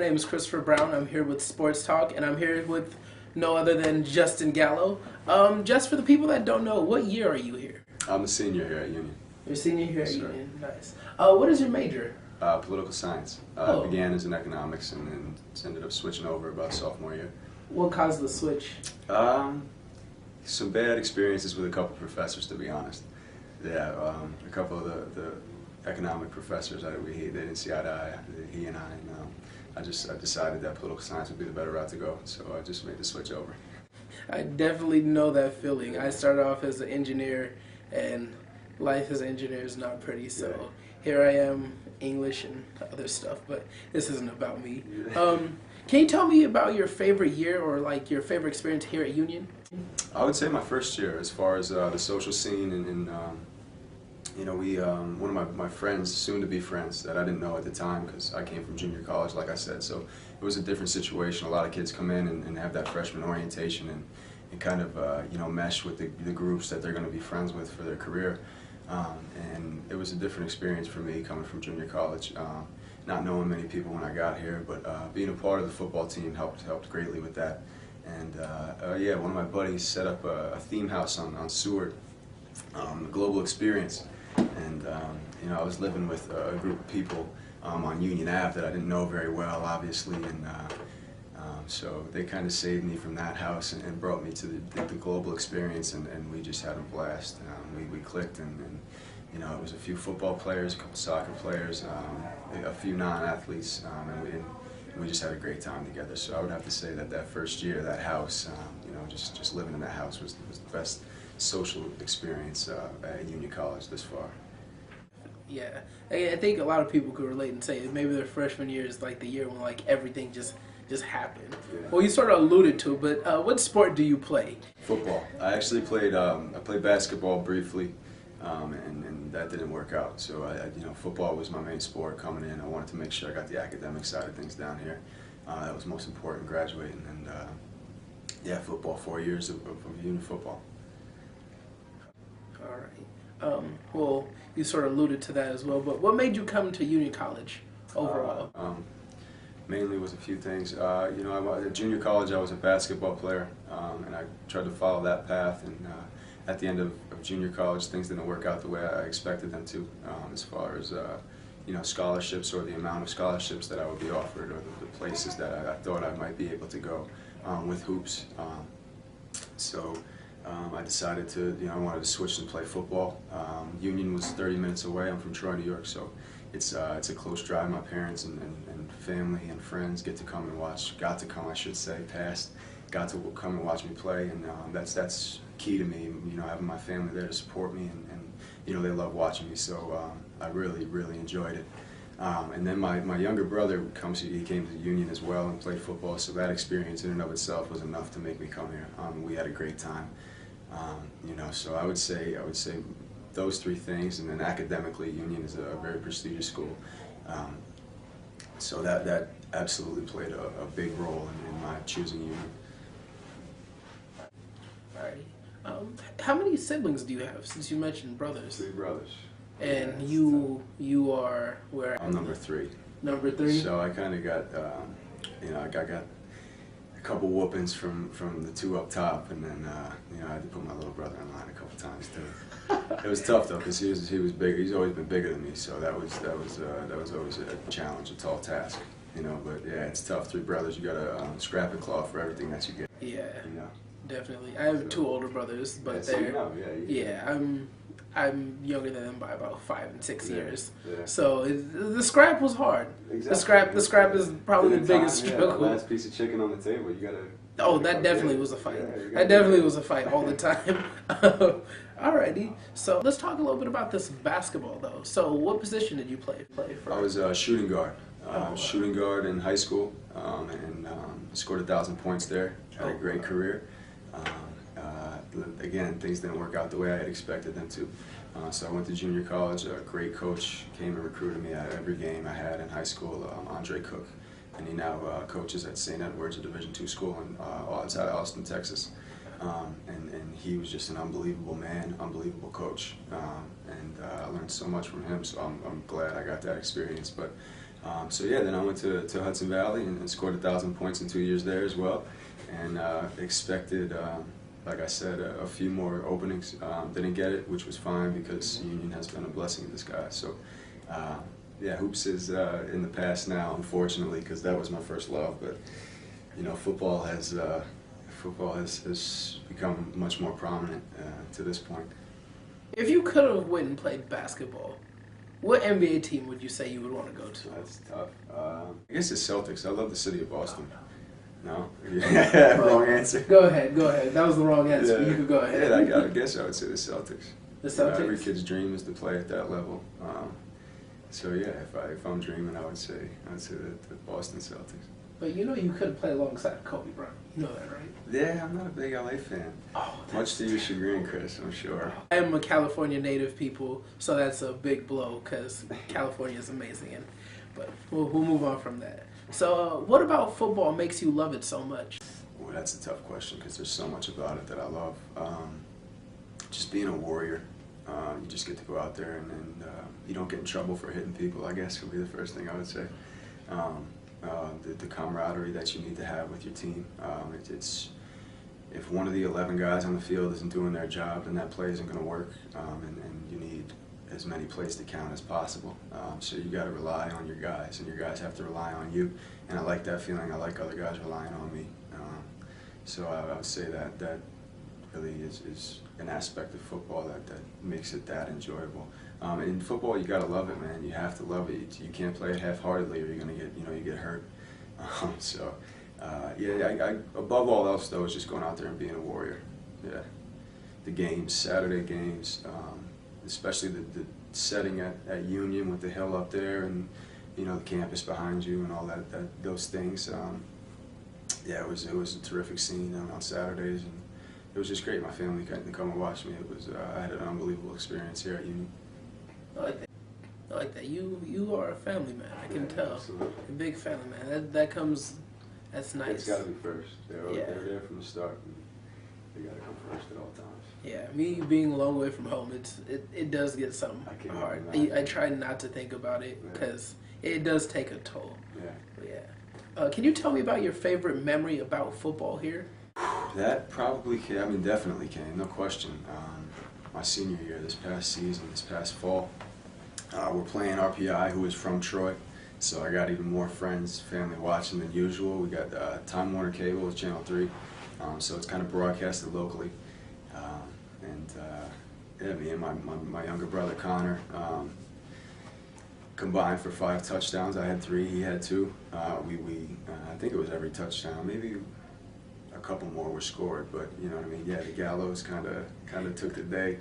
name is Christopher Brown. I'm here with Sports Talk, and I'm here with no other than Justin Gallo. Just for the people that don't know, what year are you here? I'm a senior here at Union. You're a senior here Yes, at sir. Union. Nice. What is your major? Political science. Oh. Began as in economics and then ended up switching over about sophomore year. What caused the switch? Some bad experiences with a couple of professors, to be honest. Yeah, a couple of the economic professors, they didn't see eye to eye, he and I, and I decided that political science would be the better route to go, so I just made the switch over. I definitely know that feeling. I started off as an engineer, and life as an engineer is not pretty, so Yeah. here I am, English and other stuff, but this isn't about me. Can you tell me about your favorite year or like your favorite experience here at Union? I would say my first year, as far as the social scene, and you know, one of my friends, soon-to-be friends, that I didn't know at the time because I came from junior college, like I said, so it was a different situation. A lot of kids come in and have that freshman orientation and kind of you know, mesh with the groups that they're going to be friends with for their career. And it was a different experience for me coming from junior college, not knowing many people when I got here, but being a part of the football team helped greatly with that. And yeah, one of my buddies set up a theme house on Seward, the Global Experience, and you know, I was living with a group of people on Union Ave that I didn't know very well, obviously, and so they kind of saved me from that house and brought me to the Global Experience, and we just had a blast. We clicked, and you know, it was a few football players, a couple soccer players, a few non-athletes, and we just had a great time together. So I would have to say that first year, that house, you know, just living in that house was the best social experience at Union College this far. Yeah, I think a lot of people could relate and say maybe their freshman year is like the year when like everything just happened. Yeah. Well, you sort of alluded to it, but what sport do you play? Football. I actually played. I played basketball briefly, and that didn't work out. So you know, football was my main sport coming in. I wanted to make sure I got the academic side of things down here. That was most important, graduating, and yeah, football. 4 years of Union football. All right. Well, you sort of alluded to that as well, but what made you come to Union College overall? Mainly was a few things. You know, at junior college I was a basketball player, and I tried to follow that path, and at the end of junior college things didn't work out the way I expected them to, as far as you know, scholarships or the amount of scholarships that I would be offered, or the places that I thought I might be able to go with hoops. So I decided to, you know, I wanted to switch and play football. Union was 30 minutes away. I'm from Troy, New York, so it's a close drive. My parents and family and friends got to come, I should say, got to come and watch me play, and that's key to me. You know, having my family there to support me, and you know, they love watching me, so I really enjoyed it. And then my younger brother he came to Union as well and played football, so that experience in and of itself was enough to make me come here. We had a great time. You know, so I would say those three things, and then academically, Union is a very prestigious school. So that absolutely played a big role in my choosing Union. All right. How many siblings do you have, since you mentioned brothers? 3 brothers. And Yeah, you are where? I'm number 3. Number 3? So I kind of got, you know, I got a couple whoopings from the 2 up top, and then you know, I had to put my little brother in line a couple times too. It was tough though, because he was big. He's always been bigger than me, so that was always a challenge, a tall task, you know. But yeah, it's tough. 3 brothers, you gotta scrap and claw for everything that you get. Yeah, you know. Definitely. I have 2 older brothers, but so you know, yeah, I'm younger than them by about 5 and 6 years. Yeah. So the scrap was hard. Exactly. The scrap is probably the biggest struggle. The last piece of chicken on the table, you gotta. Oh, that definitely was a fight. Yeah, that definitely was a fight all the time. Alrighty, so let's talk a little bit about this basketball though. So what position did you play for? I was shooting guard. Wow. Shooting guard in high school, and scored 1,000 points there. Had a great career. Again, things didn't work out the way I had expected them to. So I went to junior college. A great coach came and recruited me at every game I had in high school, Andre Cook. And he now coaches at St. Edward's, a Division II school outside Austin, Texas. And he was just an unbelievable man, unbelievable coach. And I learned so much from him, so I'm glad I got that experience. But So yeah, then I went to Hudson Valley and scored 1,000 points in 2 years there as well, and expected, like I said, a few more openings. Didn't get it, which was fine because Union has been a blessing in disguise. So yeah, hoops is in the past now, unfortunately, because that was my first love. But you know, football has become much more prominent to this point. If you could have went and played basketball, what NBA team would you say you would want to go to? That's tough. I guess it's Celtics. I love the city of Boston. No? Yeah, wrong answer. Go ahead. That was the wrong answer. Yeah. You could go ahead. Yeah, I guess I would say the Celtics. The Celtics? Every kid's dream is to play at that level. So yeah, if I'm dreaming, I would say the Boston Celtics. But you know you could play alongside Kobe Bryant. You know that, right? Yeah, I'm not a big LA fan. Oh, much to your chagrin, Chris, I'm sure. I am a California native people, so that's a big blow because California is amazing. But we'll move on from that. So what about football makes you love it so much? Well, that's a tough question because there's so much about it that I love. Just being a warrior. You just get to go out there and you don't get in trouble for hitting people, I guess would be the first thing I would say. The camaraderie that you need to have with your team. It's if one of the 11 guys on the field isn't doing their job, then that play isn't going to work, and you need as many plays to count as possible. So you got to rely on your guys, and your guys have to rely on you. And I like that feeling. I like other guys relying on me. So I would say that really is an aspect of football that makes it that enjoyable. In football, you got to love it, man. You have to love it. You can't play it half-heartedly, or you're gonna get you get hurt. Yeah. Above all else, though, is just going out there and being a warrior. Yeah. The games, Saturday games, especially the setting at Union with the hill up there, and the campus behind you, and all those things. Yeah, it was a terrific scene on Saturdays, and it was just great. My family got to come and watch me. It was I had an unbelievable experience here at Union. I like that. You are a family man. I can tell. Absolutely. A big family man. That's nice. It's got to be first. They're there from the start. They got to come first at all times. Yeah, me being a long way from home, it does get something hard. I try not to think about it because it does take a toll. Yeah. Can you tell me about your favorite memory about football here? That probably came, definitely came, no question. My senior year, this past fall, we're playing RPI, who is from Troy, so I got even more friends, family watching than usual. We got Time Warner Cable with Channel 3, so it's kind of broadcasted locally. Yeah, me and my younger brother Connor combined for 5 touchdowns. I had 3, he had 2. I think it was every touchdown, maybe a couple more were scored, but you know what I mean. Yeah, the Gallos kind of took the day,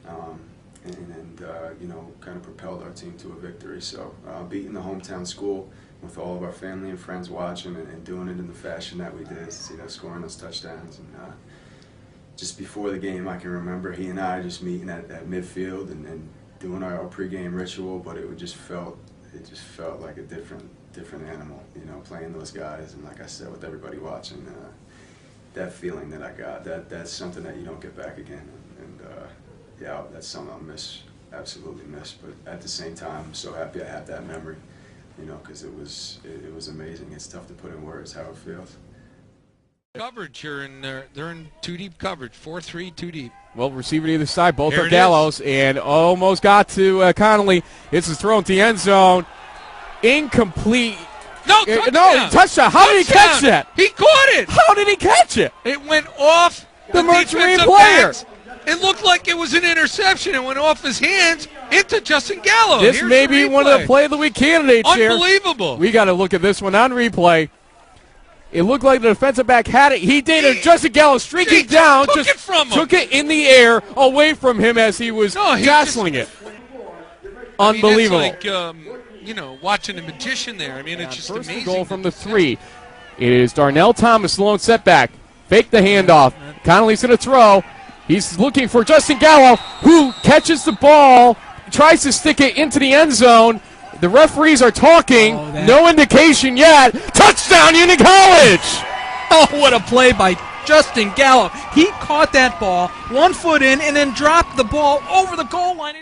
and kind of propelled our team to a victory. So beating the hometown school with all of our family and friends watching and doing it in the fashion that we did, scoring those touchdowns. And just before the game, I can remember he and I just meeting at midfield and doing our pregame ritual, but it just felt like a different animal, playing those guys, and like I said, with everybody watching. That feeling that I got, that's something that you don't get back again, and yeah, that's something I'll absolutely miss. But at the same time, I'm so happy I have that memory, because it was amazing. It's tough to put in words how it feels. Coverage here, they're in 2 deep coverage, 4-3, 2 deep. Well, receiver to either side, both There are it Gallos, and almost got to Connolly. It's thrown to the end zone, incomplete. No, touchdown. No, touchdown. How did he catch that? He caught it. How did he catch it? It went off The Mercury defensive player. backs. It looked like it was an interception. It went off his hands into Justin Gallo. This Here's may the be one of the replay. play of the week candidates here. Unbelievable. We got to look at this one on replay. It looked like the defensive back had it. He did it. Justin Gallo streaking down, took just it from him. took it in the air away from him as he was jostling it. Unbelievable. It's like, watching a magician there. It's just First amazing. goal from the 3. It is Darnell Thomas, the lone setback. Fake the handoff. Connolly's going to throw. He's looking for Justin Gallo, who catches the ball, tries to stick it into the end zone. The referees are talking. No indication yet. Touchdown, Union College! Oh, what a play by Justin Gallo. He caught that ball, 1 foot in, and then dropped the ball over the goal line.